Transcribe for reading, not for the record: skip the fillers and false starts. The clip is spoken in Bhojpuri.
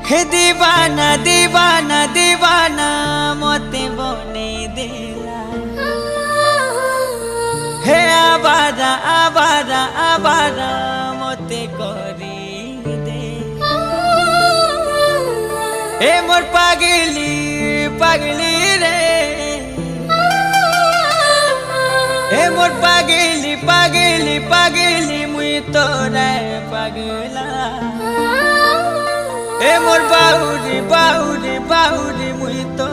हे दीवाना दीवाना दीवाना मोते बने देला हे आवारा आवारा आवारा मोते करी दे हे मोर पागली पागली रे हे मोर पागली पागली पागली मुई तोरे पागला ए मोर बाहुरी बाहुरी बाहुरी मुई तो